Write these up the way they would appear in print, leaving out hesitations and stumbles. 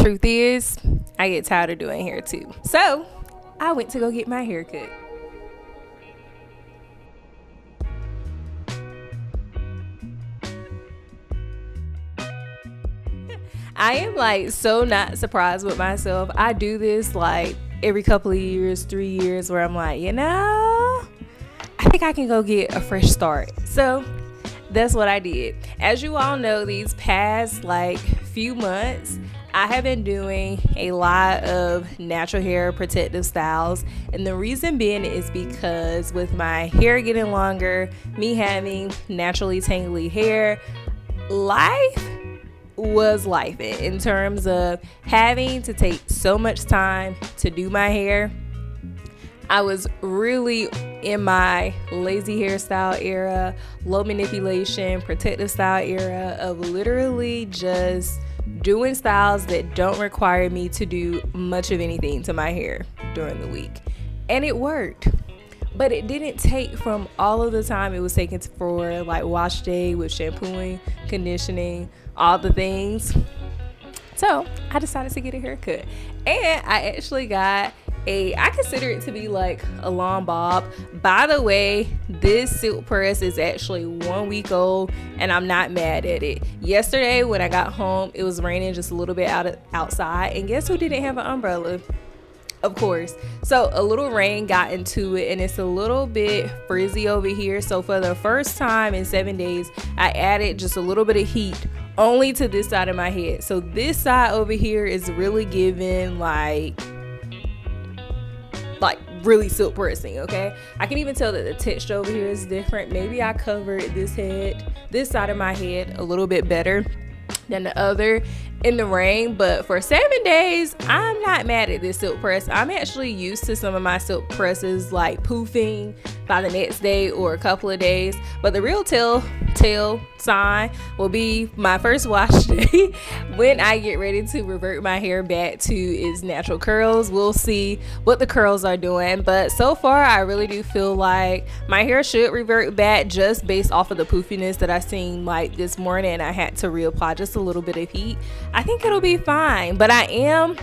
truth is, I get tired of doing hair too. So I went to go get my hair cut. I am like so not surprised with myself. I do this like every couple of years, 3 years, where I'm like, I think I can go get a fresh start. So that's what I did. As you all know, these past like few months, I have been doing a lot of natural hair protective styles. And the reason being is because with my hair getting longer, me having naturally tangly hair, life was life in terms of having to take so much time to do my hair. I was really in my lazy hairstyle era, low manipulation, protective style era of literally just doing styles that don't require me to do much of anything to my hair during the week. And it worked. But it didn't take from all of the time it was taken for like wash day with shampooing, conditioning, all the things. So I decided to get a haircut. And I actually got I consider it to be like a long bob. By the way, this silk press is actually 1 week old and I'm not mad at it. Yesterday when I got home, it was raining just a little bit outside, and guess who didn't have an umbrella? Of course. So a little rain got into it and it's a little bit frizzy over here. So for the first time in 7 days, I added just a little bit of heat only to this side of my head. So this side over here is really giving like really silk pressing, okay? I can even tell that the texture over here is different. Maybe I covered this side of my head a little bit better than the other in the rain, but for 7 days I'm not mad at this silk press. I'm actually used to some of my silk presses like poofing by the next day or a couple of days, but the real tell sign will be my first wash day when I get ready to revert my hair back to its natural curls. We'll see what the curls are doing, but so far I really do feel like my hair should revert back just based off of the poofiness that I seen like this morning. I had to reapply just a little bit of heat. I think it'll be fine, but I am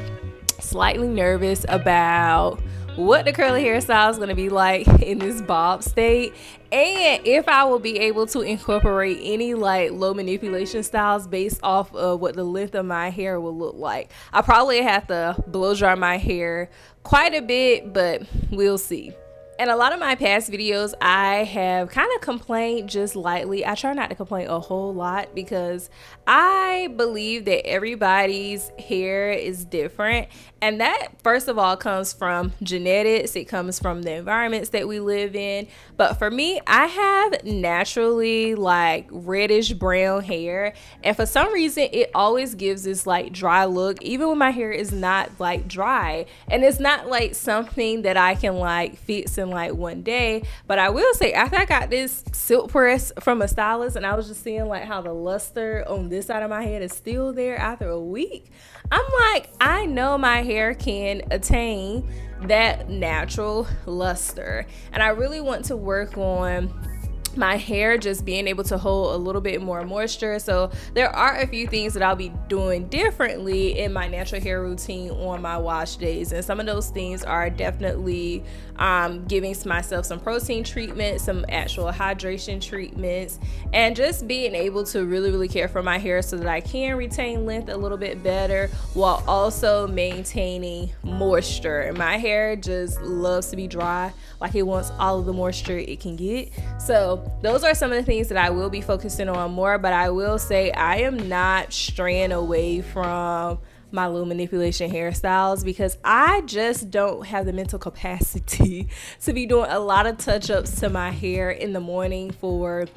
slightly nervous about what the curly hairstyle is going to be like in this bob state, and if I will be able to incorporate any like low manipulation styles based off of what the length of my hair will look like. I probably have to blow dry my hair quite a bit, but we'll see. In a lot of my past videos, I have kind of complained just lightly. I try not to complain a whole lot because I believe that everybody's hair is different. And that, first of all, comes from genetics. It comes from the environments that we live in. But for me, I have naturally like reddish brown hair. And for some reason, it always gives this like dry look, even when my hair is not like dry. And it's not like something that I can like fix in like one day. But I will say, after I got this silk press from a stylist and I was just seeing like how the luster on this side of my head is still there after a week, I'm like, I know my hair can attain that natural luster, and I really want to work on my hair just being able to hold a little bit more moisture. So there are a few things that I'll be doing differently in my natural hair routine on my wash days, and some of those things are definitely giving myself some protein treatment, some actual hydration treatments, and just being able to really care for my hair so that I can retain length a little bit better while also maintaining moisture. And my hair just loves to be dry, like it wants all of the moisture it can get. So those are some of the things that I will be focusing on more, but I will say I am not straying away from my low manipulation hairstyles because I just don't have the mental capacity to be doing a lot of touch-ups to my hair in the morning for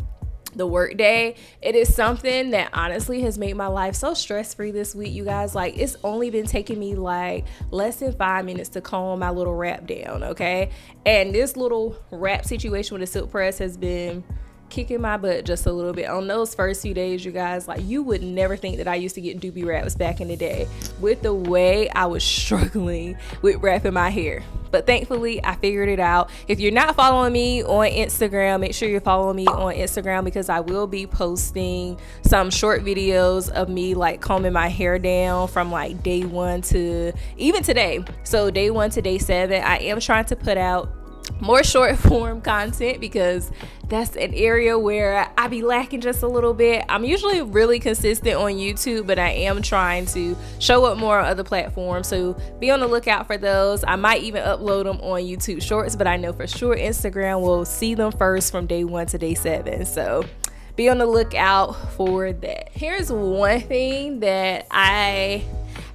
the work day. It is something that honestly has made my life so stress-free this week, you guys. Like, it's only been taking me like less than 5 minutes to comb my little wrap down, okay? And this little wrap situation with the silk press has been kicking my butt just a little bit. On those first few days, you guys, like, you would never think that I used to get doobie wraps back in the day with the way I was struggling with wrapping my hair. but thankfully I figured it out. If you're not following me on Instagram, make sure you're following me on Instagram, because I will be posting some short videos of me like combing my hair down from like day 1 to even today. So day 1 to day 7, I am trying to put out more short form content, because that's an area where I be lacking just a little bit. I'm usually really consistent on YouTube, but I am trying to show up more on other platforms, so be on the lookout for those. I might even upload them on YouTube Shorts, but I know for sure Instagram will see them first from day 1 to day 7, so be on the lookout for that. Here's one thing that I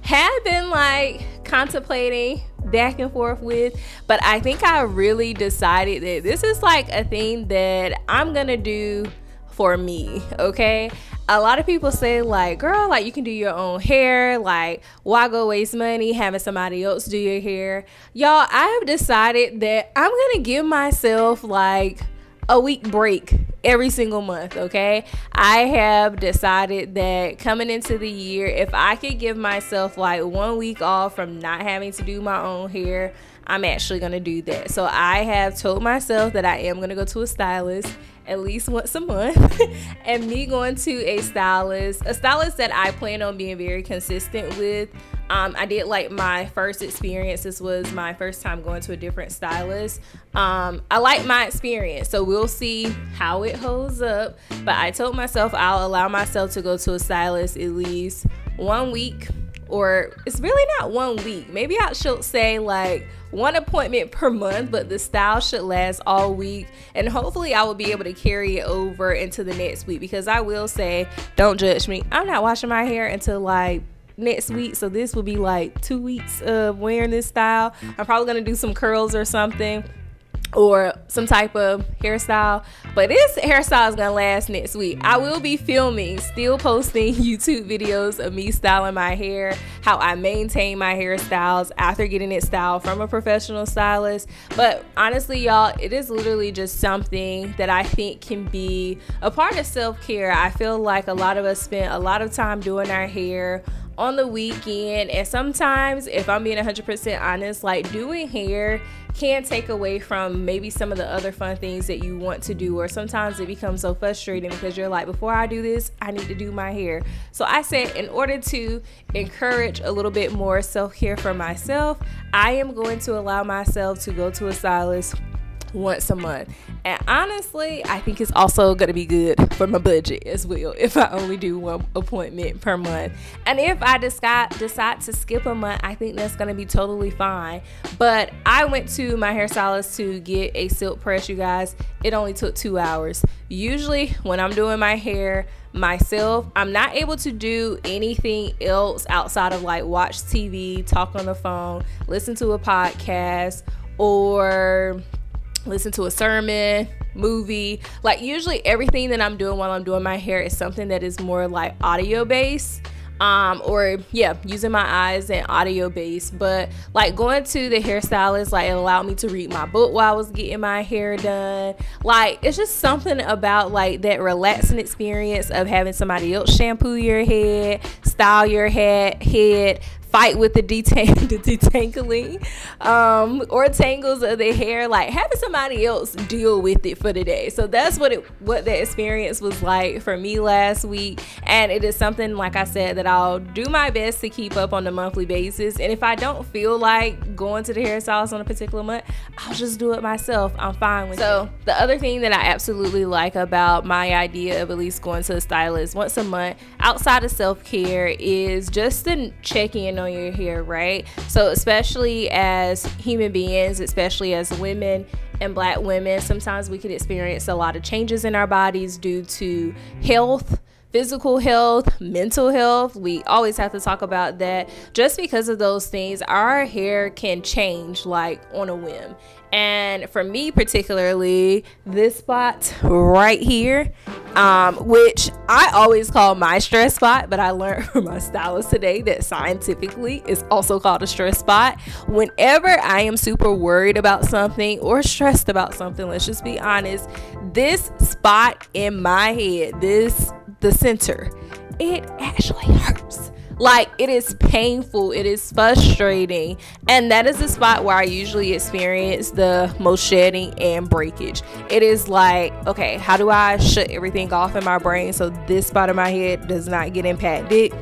have been like contemplating back and forth with, but I think I really decided that this is like a thing that I'm gonna do for me. Okay, a lot of people say like, girl, like you can do your own hair, like why go waste money having somebody else do your hair? Y'all, I have decided that I'm gonna give myself like a week break every single month. Okay, I have decided that coming into the year, if I could give myself like 1 week off from not having to do my own hair, I'm actually gonna do that. So I have told myself that I am gonna go to a stylist at least once a month and me going to a stylist that I plan on being very consistent with. I did like my first experience. This was my first time going to a different stylist. I like my experience, so we'll see how it holds up. But I told myself I'll allow myself to go to a stylist at least 1 week, or it's really not 1 week. Maybe I should say like 1 appointment per month, but the style should last all week. And hopefully I will be able to carry it over into the next week, because I will say, don't judge me, I'm not washing my hair until like next week, so this will be like 2 weeks of wearing this style. I'm probably gonna do some curls or something, or some type of hairstyle, but this hairstyle is gonna last next week. I will be filming, still posting YouTube videos of me styling my hair, how I maintain my hairstyles after getting it styled from a professional stylist. But honestly, y'all, it is literally just something that I think can be a part of self-care. I feel like a lot of us spend a lot of time doing our hair on the weekend, and sometimes, if I'm being 100% honest, like doing hair can take away from maybe some of the other fun things that you want to do, or sometimes it becomes so frustrating because you're like, before I do this, I need to do my hair. So I said, in order to encourage a little bit more self-care for myself, I am going to allow myself to go to a stylist once a month. And honestly, I think it's also going to be good for my budget as well if I only do 1 appointment per month. And if I decide to skip a month, I think that's going to be totally fine. But I went to my hairstylist to get a silk press, you guys. It only took 2 hours. Usually when I'm doing my hair myself, I'm not able to do anything else outside of like watch TV, talk on the phone, listen to a podcast, or listen to a sermon, movie. Like usually everything that I'm doing while I'm doing my hair is something that is more like audio based, or using my eyes and audio based. But like going to the hairstylist, like it allowed me to read my book while I was getting my hair done. Like it's just something about like that relaxing experience of having somebody else shampoo your head, style your head, fight with the detangling or tangles of the hair, like having somebody else deal with it for the day. So that's what the experience was like for me last week. And it is something, like I said, that I'll do my best to keep up on a monthly basis. And if I don't feel like going to the hairstylist on a particular month, I'll just do it myself. I'm fine with it. So the other thing that I absolutely like about my idea of at least going to a stylist once a month outside of self-care is just to check in on your hair, right? So especially as human beings, especially as women and Black women, sometimes we can experience a lot of changes in our bodies due to health, physical health, mental health. We always have to talk about that. Just because of those things, our hair can change like on a whim. And for me particularly, this spot right here, which I always call my stress spot, but I learned from my stylist today that scientifically it's also called a stress spot. Whenever I am super worried about something or stressed about something, let's just be honest, this spot in my head, the center, it actually hurts. Like, it is painful, it is frustrating, and that is the spot where I usually experience the most shedding and breakage. It is like, okay, how do I shut everything off in my brain so this spot of my head does not get impacted?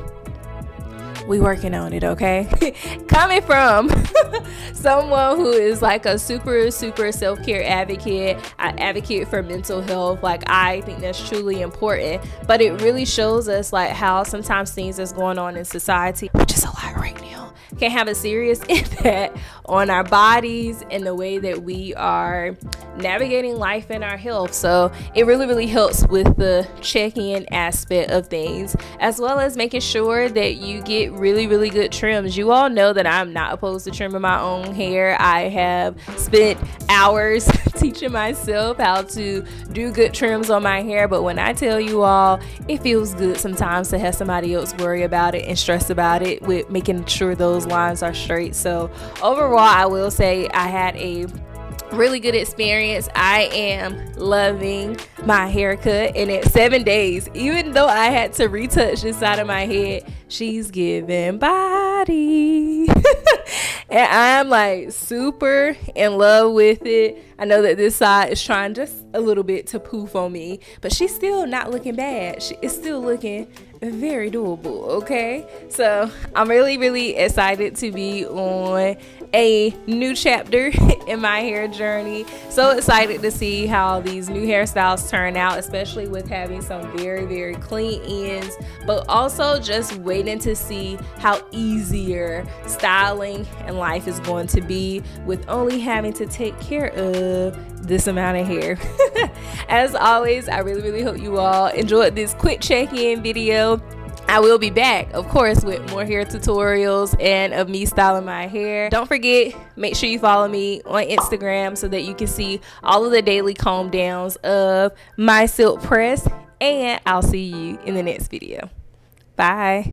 We working on it, okay? Coming from someone who is like a super self-care advocate, I advocate for mental health. Like, I think that's truly important, but it really shows us like how sometimes things that's going on in society, which is a lot right now, can have a serious impact on our bodies and the way that we are navigating life and our health. So it really helps with the check-in aspect of things, as well as making sure that you get really good trims. You all know that I'm not opposed to trimming my own hair. I have spent hours teaching myself how to do good trims on my hair, but when I tell you all, it feels good sometimes to have somebody else worry about it and stress about it with making sure those lines are straight. So overall, I will say I had a really good experience. I am loving my haircut, and at 7 days, even though I had to retouch this side of my head, she's giving body. And I'm like super in love with it. I know that this side is trying just a little bit to poof on me, but she's still not looking bad. She is still looking very doable, okay? So I'm really excited to be on a new chapter in my hair journey. So excited to see how these new hairstyles turn out, especially with having some very clean ends, but also just waiting to see how easier styling and life is going to be with only having to take care of this amount of hair. As always, I really hope you all enjoyed this quick check-in video. I will be back, of course, with more hair tutorials and of me styling my hair. Don't forget, make sure you follow me on Instagram so that you can see all of the daily comb downs of my silk press, and I'll see you in the next video. Bye.